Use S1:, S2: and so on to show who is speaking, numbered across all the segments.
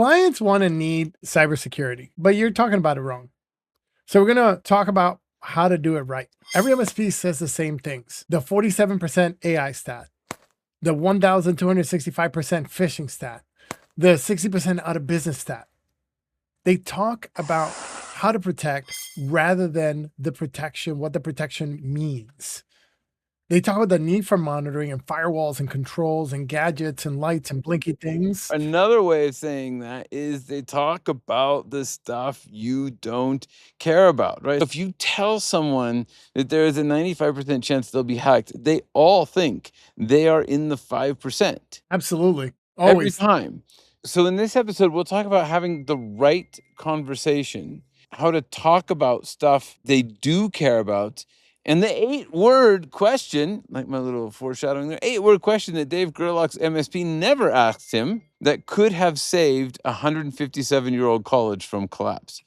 S1: Clients want to need cybersecurity, but you're talking about it wrong. So we're going to talk about how to do it right. Every MSP says the same things. The 47% AI stat, the 1,265% phishing stat, the 60% out of business stat. They talk about how to protect rather than the protection, what the protection means. They talk about the need for monitoring and firewalls and controls and gadgets and lights and blinky things.
S2: Another way of saying that is they talk about the stuff you don't care about, right? If you tell someone that there is a 95% chance they'll be hacked, they all think they are in the 5%.
S1: Absolutely.
S2: Every
S1: Always.
S2: time. So in this episode, we'll talk about having the right conversation, how to talk about stuff they do care about, and the 8-word question, like my little foreshadowing there, 8-word question that Dave Gerlach's MSP never asked him that could have saved a 157-year-old college from collapse.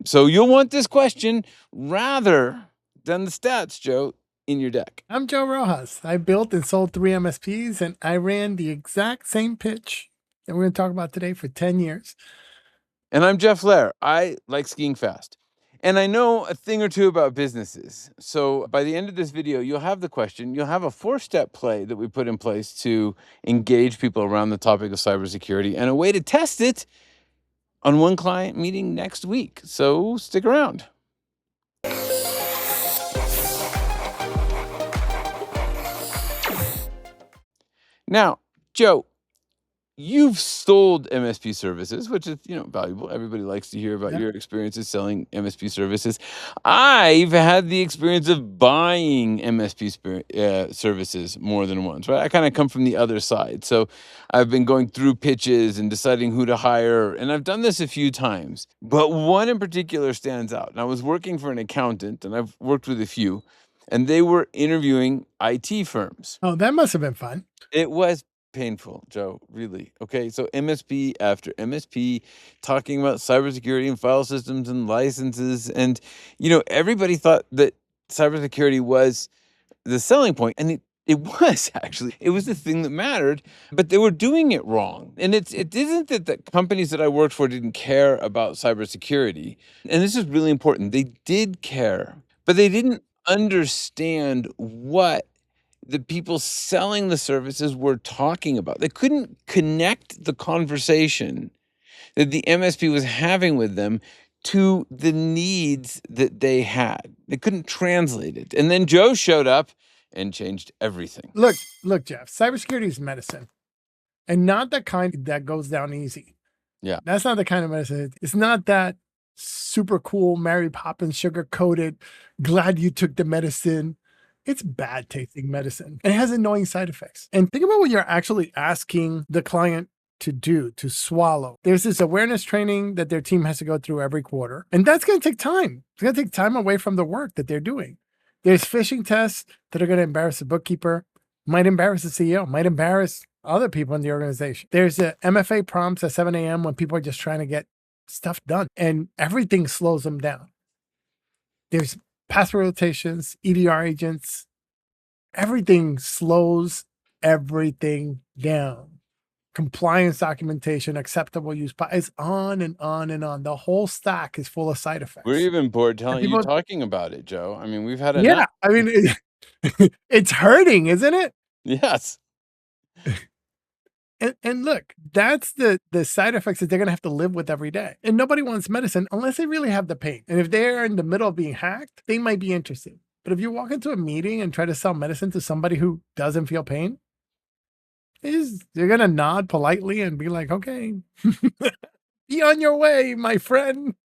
S2: So you'll want this question rather than the stats, Joe, in your deck.
S1: I'm Joe Rojas. I built and sold 3 MSPs, and I ran the exact same pitch that we're going to talk about today for 10 years.
S2: And I'm Jeff Loehr. I like skiing fast. And I know a thing or two about businesses. So by the end of this video, you'll have the question. You'll have a 4-step play that we put in place to engage people around the topic of cybersecurity and a way to test it on one client meeting next week. So stick around. Now, Joe, you've sold MSP services, which is, valuable. Everybody likes to hear about
S1: Yep.
S2: your experiences selling MSP services. I've had the experience of buying MSP services more than once, right? I kind of come from the other side. So I've been going through pitches and deciding who to hire. And I've done this a few times, but one in particular stands out. And I was working for an accountant, and I've worked with a few, and they were interviewing IT firms.
S1: Oh, that must have been fun.
S2: It was painful, Joe, really. Okay, so MSP after MSP talking about cybersecurity and file systems and licenses. And, everybody thought that cybersecurity was the selling point. And it was actually, it was the thing that mattered, but they were doing it wrong. And it isn't that the companies that I worked for didn't care about cybersecurity. And this is really important. They did care, but they didn't understand what the people selling the services were talking about. They couldn't connect the conversation that the MSP was having with them to the needs that they had. They couldn't translate it. And then Joe showed up and changed everything.
S1: Look, Jeff, cybersecurity is medicine, and not the kind that goes down easy.
S2: Yeah.
S1: That's not the kind of medicine. It's not that super cool Mary Poppins sugar coated, glad you took the medicine. It's bad tasting medicine. And it has annoying side effects. And think about what you're actually asking the client to do, to swallow. There's this awareness training that their team has to go through every quarter. And that's going to take time. It's going to take time away from the work that they're doing. There's phishing tests that are going to embarrass the bookkeeper, might embarrass the CEO, might embarrass other people in the organization. There's the MFA prompts at 7 a.m. when people are just trying to get stuff done, and everything slows them down. There's password rotations, EDR agents, everything slows everything down. Compliance documentation, acceptable use, it's on and on and on. The whole stack is full of side effects.
S2: We're even bored telling you talking about it, Joe. I mean, we've had enough.
S1: Yeah, I mean, it's hurting, isn't it?
S2: Yes.
S1: And look, that's the side effects that they're going to have to live with every day. And nobody wants medicine unless they really have the pain. And if they're in the middle of being hacked, they might be interested. But if you walk into a meeting and try to sell medicine to somebody who doesn't feel pain, they're going to nod politely and be like, okay, be on your way, my friend.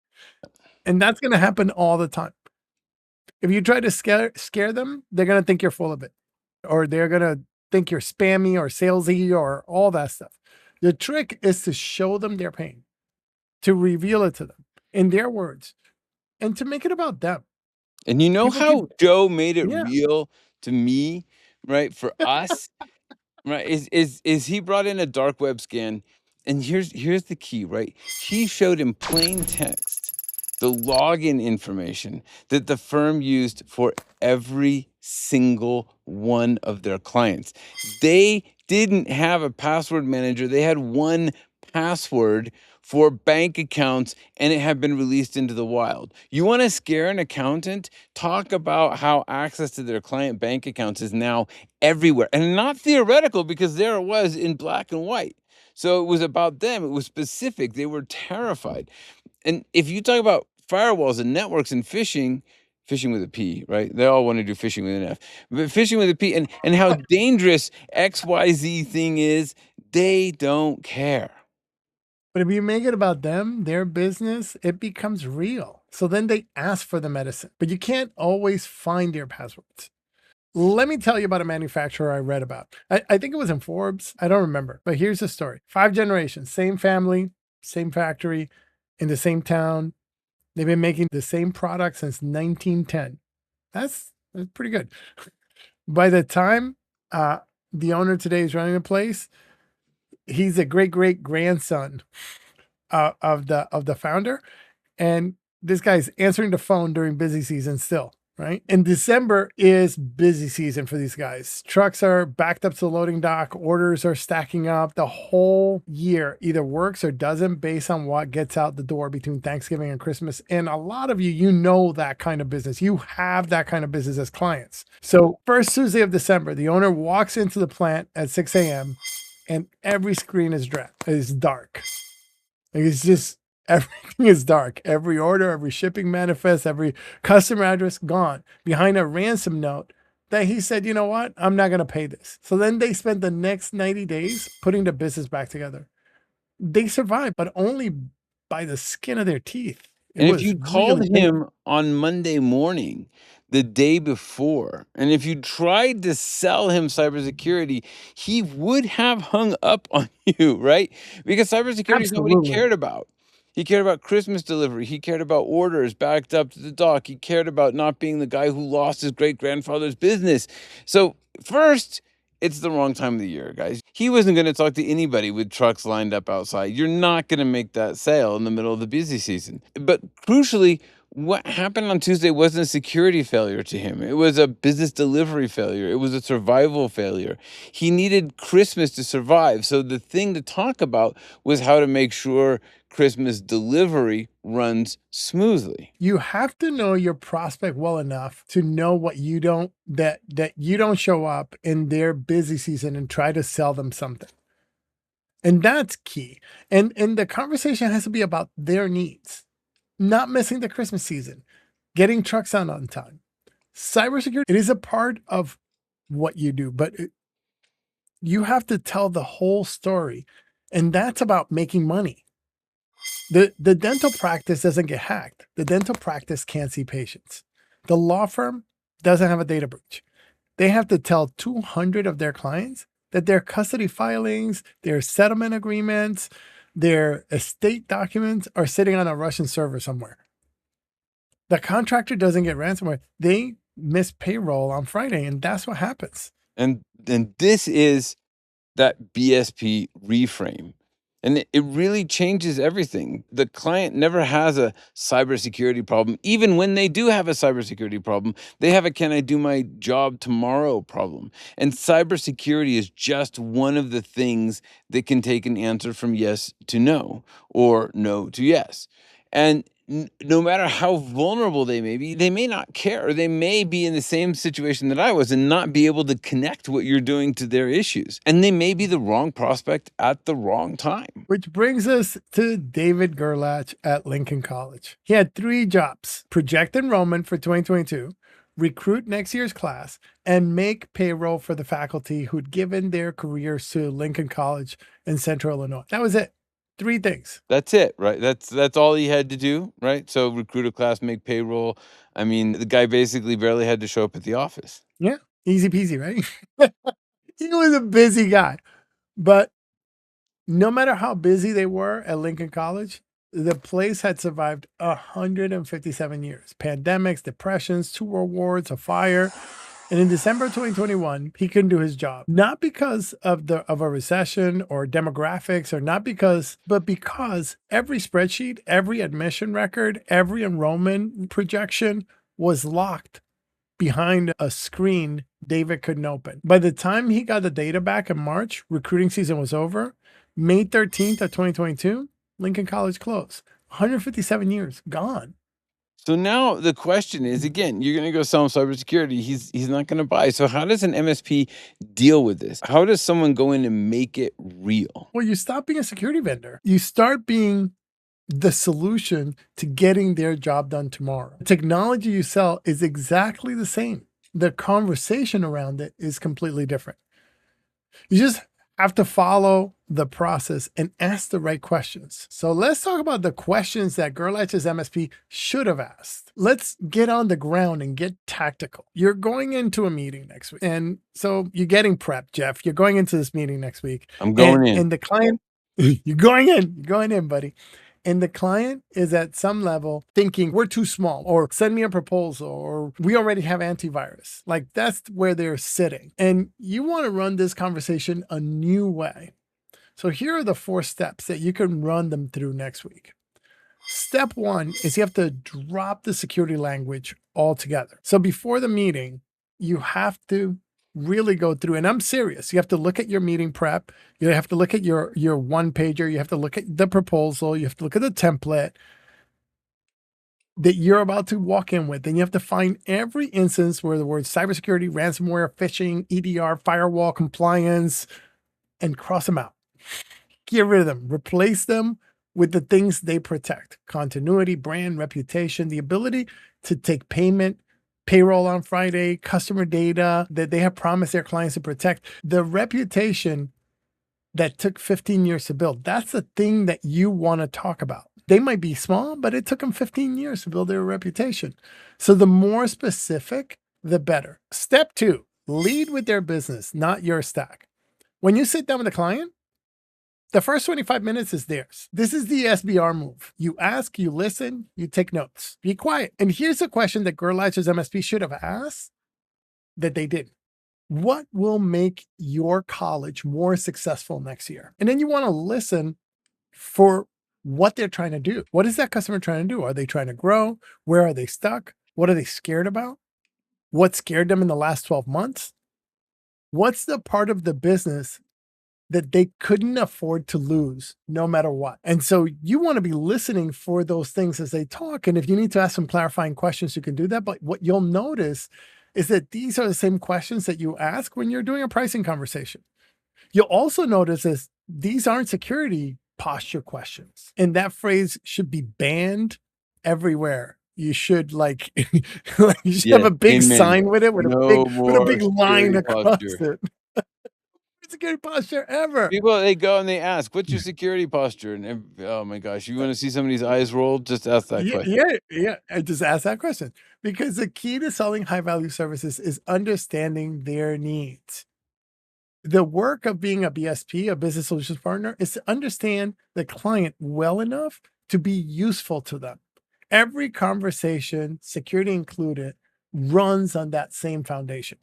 S1: And that's going to happen all the time. If you try to scare them, they're going to think you're full of it, or they're going to think you're spammy or salesy or all that stuff. The trick is to show them their pain, to reveal it to them in their words, and to make it about them.
S2: And you know how Joe made it real to me, right? For us, right? Is he brought in a dark web scan, and here's the key, right? He showed in plain text the login information that the firm used for every single one of their clients. They didn't have a password manager. They had one password for bank accounts, and it had been released into the wild. You want to scare an accountant? Talk about how access to their client bank accounts is now everywhere, and not theoretical, because there it was in black and white. So it was about them. It was specific. They were terrified. And if you talk about firewalls and networks and phishing, phishing with a P, right? They all want to do phishing with an F, but phishing with a P, and how dangerous XYZ thing is, they don't care.
S1: But if you make it about them, their business, it becomes real. So then they ask for the medicine, but you can't always find your passwords. Let me tell you about a manufacturer I read about. I think it was in Forbes. I don't remember, but here's the story. 5 generations, same family, same factory, in the same town. They've been making the same product since 1910. That's pretty good. By the time the owner today is running the place, he's a great grandson of the founder, and this guy's answering the phone during busy season still. Right. And December is busy season for these guys. Trucks are backed up to the loading dock. Orders are stacking up. The whole year either works or doesn't based on what gets out the door between Thanksgiving and Christmas. And a lot of you know that kind of business. You have that kind of business as clients. So first Tuesday of December, the owner walks into the plant at 6 a.m. and every screen is dark. It's just everything is dark. Every order, every shipping manifest, every customer address gone behind a ransom note that he said, you know what? I'm not going to pay this. So then they spent the next 90 days putting the business back together. They survived, but only by the skin of their teeth.
S2: And if you called him on Monday morning, the day before, and if you tried to sell him cybersecurity, he would have hung up on you, right? Because cybersecurity is not what he cared about. He cared about Christmas delivery. He cared about orders backed up to the dock. He cared about not being the guy who lost his great-grandfather's business. So first, it's the wrong time of the year, guys. He wasn't going to talk to anybody with trucks lined up outside. You're not going to make that sale in the middle of the busy season. But crucially, what happened on Tuesday wasn't a security failure to him. It was a business delivery failure. It was a survival failure. He needed Christmas to survive. So the thing to talk about was how to make sure Christmas delivery runs smoothly.
S1: You have to know your prospect well enough to know what you don't, that you don't show up in their busy season and try to sell them something. And that's key. And the conversation has to be about their needs, not missing the Christmas season, getting trucks out on time. Cybersecurity, it is a part of what you do, but you have to tell the whole story. And that's about making money. The dental practice doesn't get hacked. The dental practice can't see patients. The law firm doesn't have a data breach. They have to tell 200 of their clients that their custody filings, their settlement agreements, their estate documents are sitting on a Russian server somewhere. The contractor doesn't get ransomware. They miss payroll on Friday, and that's what happens.
S2: And this is that BSP reframe. And it really changes everything. The client never has a cybersecurity problem. Even when they do have a cybersecurity problem, they have a "can I do my job tomorrow" problem. And cybersecurity is just one of the things that can take an answer from yes to no, or no to yes. And no matter how vulnerable they may be, they may not care, or they may be in the same situation that I was and not be able to connect what you're doing to their issues. And they may be the wrong prospect at the wrong time.
S1: Which brings us to David Gerlach at Lincoln College. He had 3 jobs: project enrollment for 2022, recruit next year's class, and make payroll for the faculty who'd given their careers to Lincoln College in Central Illinois. That was it. 3 things.
S2: That's it, right? That's all he had to do, right? So recruit a class, make payroll. I mean, the guy basically barely had to show up at the office.
S1: Yeah, easy peasy, right? He was a busy guy. But no matter how busy they were at Lincoln College, the place had survived 157 years. Pandemics, depressions, 2 world wars, a fire. And in December 2021, he couldn't do his job. Not because of a recession or demographics, or not because, but because every spreadsheet, every admission record, every enrollment projection was locked behind a screen David couldn't open. By the time he got the data back in March, recruiting season was over. May 13th of 2022, Lincoln College closed. 157 years gone.
S2: So now the question is, again, you're gonna go sell him cybersecurity. He's not gonna buy. So how does an MSP deal with this? How does someone go in and make it real?
S1: Well, you stop being a security vendor. You start being the solution to getting their job done tomorrow. The technology you sell is exactly the same. The conversation around it is completely different. You just have to follow the process and ask the right questions. So let's talk about the questions that Gerlach's MSP should have asked. Let's get on the ground and get tactical. You're going into a meeting next week. And so you're getting prepped, Jeff. You're going into this meeting next week.
S2: I'm going in.
S1: And the client, you're going in, buddy. And the client is at some level thinking we're too small, or send me a proposal, or we already have antivirus. Like that's where they're sitting. And you want to run this conversation a new way. So here are the 4 steps that you can run them through next week. Step 1 is you have to drop the security language altogether. So before the meeting, you have to really go through, and I'm serious. You have to look at your meeting prep. You have to look at your one pager. You have to look at the proposal. You have to look at the template that you're about to walk in with. And you have to find every instance where the words cybersecurity, ransomware, phishing, EDR, firewall, compliance, and cross them out. Get rid of them. Replace them with the things they protect: continuity, brand, reputation, the ability to take payment, payroll on Friday, customer data that they have promised their clients to protect. The reputation that took 15 years to build, that's the thing that you want to talk about. They might be small, but it took them 15 years to build their reputation. So the more specific, the better. Step 2, lead with their business, not your stack. When you sit down with a client, the first 25 minutes is theirs. This is the SBR move. You ask, you listen, you take notes. Be quiet. And here's a question that Gerlach's MSP should have asked that they didn't. What will make your college more successful next year? And then you want to listen for what they're trying to do. What is that customer trying to do? Are they trying to grow? Where are they stuck? What are they scared about? What scared them in the last 12 months? What's the part of the business that they couldn't afford to lose no matter what? And so you want to be listening for those things as they talk. And if you need to ask some clarifying questions, you can do that. But what you'll notice is that these are the same questions that you ask when you're doing a pricing conversation. You'll also notice is these aren't security posture questions. And that phrase should be banned everywhere. You should like, you should have a big
S2: amen.
S1: sign with it, with
S2: No
S1: a big
S2: more
S1: line
S2: security
S1: across
S2: posture.
S1: it. Security posture ever.
S2: People, they go and they ask, "What's your security posture?" And oh my gosh, you want to see somebody's eyes roll? Just ask that question.
S1: Yeah. I just ask that question because the key to selling high value services is understanding their needs. The work of being a BSP, a business solutions partner, is to understand the client well enough to be useful to them. Every conversation, security included, runs on that same foundation.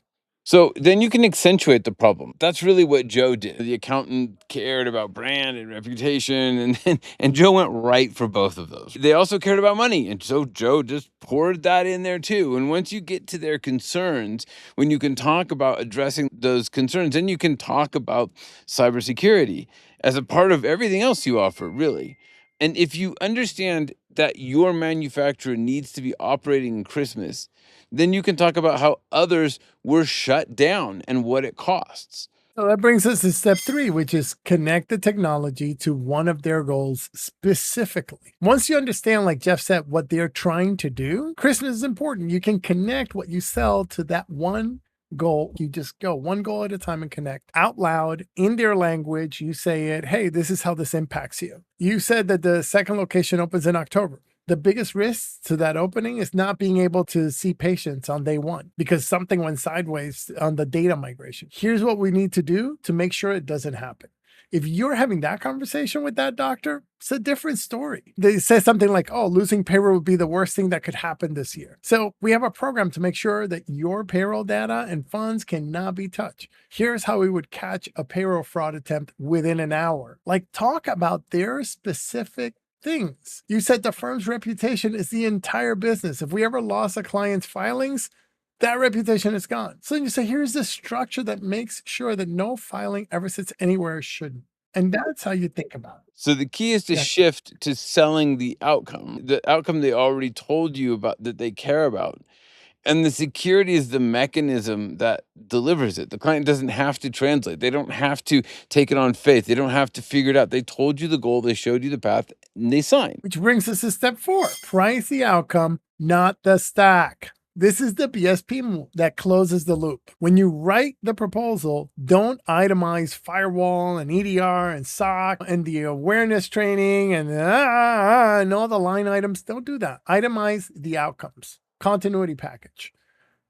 S2: So then you can accentuate the problem. That's really what Joe did. The accountant cared about brand and reputation, and Joe went right for both of those. They also cared about money, and so Joe just poured that in there too. And once you get to their concerns, when you can talk about addressing those concerns, then you can talk about cybersecurity as a part of everything else you offer, really. And if you understand that your manufacturer needs to be operating in Christmas, then you can talk about how others were shut down and what it costs.
S1: So that brings us to step 3, which is connect the technology to one of their goals specifically. Once you understand, like Jeff said, what they're trying to do, Christmas is important. You can connect what you sell to that one goal. You just go one goal at a time and connect out loud in their language. You say it, hey, this is how this impacts you. You said that the second location opens in October. The biggest risk to that opening is not being able to see patients on day 1 because something went sideways on the data migration. Here's what we need to do to make sure it doesn't happen. If you're having that conversation with that doctor, it's a different story. They say something like, oh, losing payroll would be the worst thing that could happen this year. So we have a program to make sure that your payroll data and funds cannot be touched. Here's how we would catch a payroll fraud attempt within an hour. Like, talk about their specific things. You said the firm's reputation is the entire business. If we ever lost a client's filings, that reputation is gone. So you say, here's the structure that makes sure that no filing ever sits anywhere it shouldn't. And that's how you think about it.
S2: So the key is to
S1: Yeah.
S2: shift to selling the outcome they already told you about that they care about. And the security is the mechanism that delivers it. The client doesn't have to translate. They don't have to take it on faith. They don't have to figure it out. They told you the goal, they showed you the path, and they sign.
S1: Which brings us to step 4. Price the outcome, not the stack. This is the BSP that closes the loop. When you write the proposal, don't itemize firewall and EDR and SOC and the awareness training and all the line items. Don't do that. Itemize the outcomes. Continuity package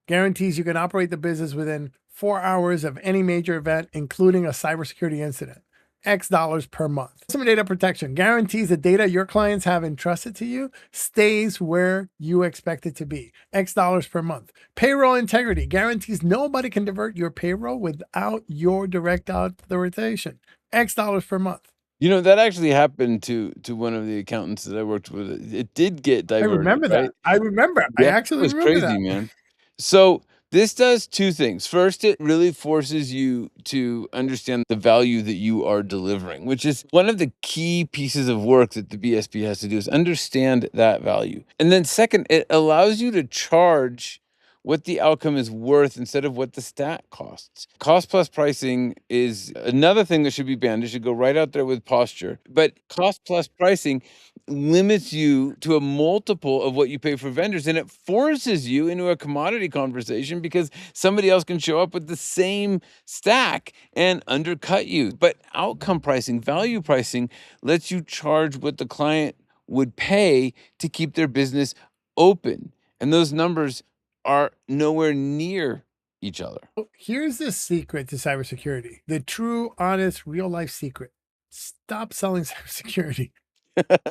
S1: guarantees you can operate the business within 4 hours of any major event, including a cybersecurity incident. X dollars per month. Customer data protection guarantees the data your clients have entrusted to you stays where you expect it to be. X dollars per month. Payroll integrity guarantees nobody can divert your payroll without your direct authorization. X dollars per month.
S2: You know, that actually happened to one of the accountants that I worked with. It did get
S1: I
S2: diverted,
S1: remember
S2: right?
S1: that. I remember. I
S2: Yeah, it
S1: actually
S2: was
S1: remember
S2: crazy,
S1: that.
S2: man. So this does two things. First, it really forces you to understand the value that you are delivering, which is one of the key pieces of work that the BSP has to do is understand that value. And then second, it allows you to charge what the outcome is worth instead of what the stat costs. Cost plus pricing is another thing that should be banned. It should go right out there with posture. But cost plus pricing limits you to a multiple of what you pay for vendors, and it forces you into a commodity conversation because somebody else can show up with the same stack and undercut you. But outcome pricing, value pricing lets you charge what the client would pay to keep their business open, and those numbers are nowhere near each other.
S1: Here's the secret to cybersecurity, the true, honest, real life secret. Stop selling cybersecurity.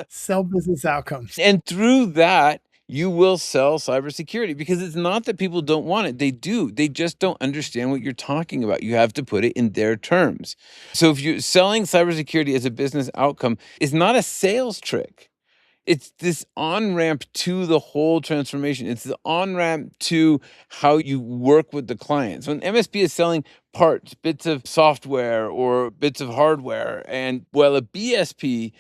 S1: Sell business outcomes.
S2: And through that, you will sell cybersecurity because it's not that people don't want it. They do. They just don't understand what you're talking about. You have to put it in their terms. So if you're selling cybersecurity as a business outcome, it's not a sales trick. It's this on ramp to the whole transformation. It's the on ramp to how you work with the clients. When MSP is selling parts, bits of software or bits of hardware, and while a BSP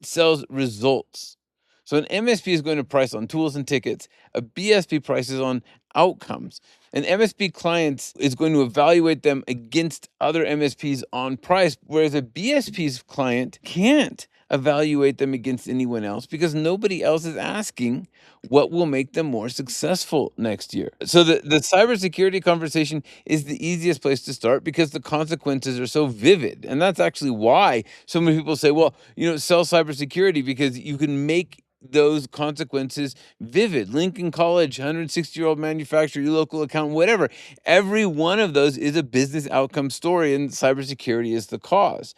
S2: sells results. So an MSP is going to price on tools and tickets. A BSP prices on outcomes. An MSP client is going to evaluate them against other MSPs on price, whereas a BSP's client can't evaluate them against anyone else because nobody else is asking what will make them more successful next year. So the cybersecurity conversation is the easiest place to start because the consequences are so vivid. And that's actually why so many people say, well, sell cybersecurity because you can make those consequences vivid. Lincoln College, 160-year-old manufacturer, your local accountant, whatever. Every one of those is a business outcome story, and cybersecurity is the cause.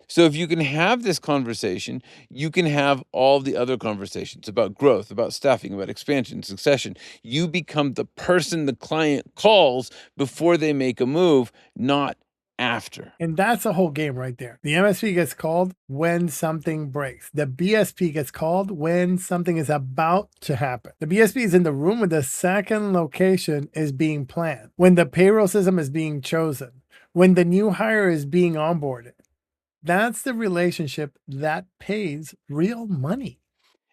S2: So if you can have this conversation, you can have all the other conversations about growth, about staffing, about expansion, succession. You become the person the client calls before they make a move, not after.
S1: And that's the whole game right there. The MSP gets called when something breaks. The BSP gets called when something is about to happen. The BSP is in the room when the second location is being planned, when the payroll system is being chosen, when the new hire is being onboarded. That's the relationship that pays real money.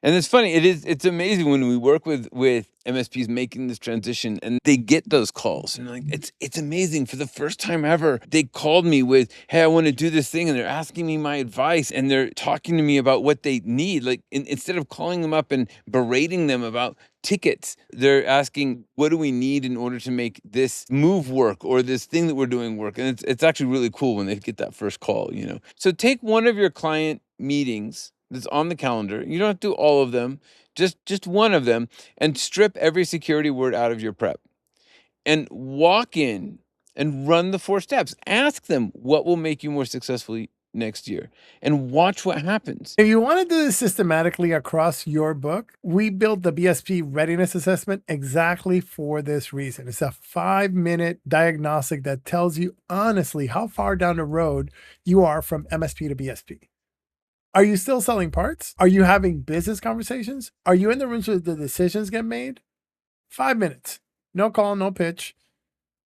S2: And it's funny, it's amazing when we work with MSPs making this transition and they get those calls. And like it's amazing. For the first time ever, they called me with, "Hey, I want to do this thing," and they're asking me my advice and they're talking to me about what they need. Like instead of calling them up and berating them about tickets, they're asking, what do we need in order to make this move work or this thing that we're doing work? And it's actually really cool when they get that first call. So take one of your client meetings that's on the calendar. You don't have to do all of them, just one of them, and strip every security word out of your prep. And walk in and run the 4 steps. Ask them what will make you more successful next year and watch what happens.
S1: If you want to do this systematically across your book, we built the BSP readiness assessment exactly for this reason. It's a 5-minute diagnostic that tells you honestly how far down the road you are from MSP to BSP. Are you still selling parts? Are you having business conversations? Are you in the rooms where the decisions get made? 5 minutes. No call, no pitch.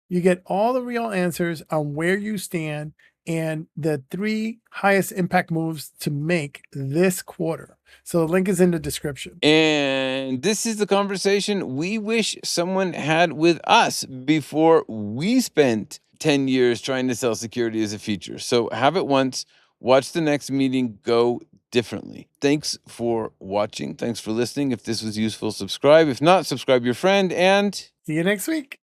S1: You get all the real answers on where you stand and the 3 highest impact moves to make this quarter. So the link is in the description.
S2: And this is the conversation we wish someone had with us before we spent 10 years trying to sell security as a feature. So have it once, watch the next meeting go differently. Thanks for watching. Thanks for listening. If this was useful, subscribe. If not, subscribe your friend, and
S1: See you next week.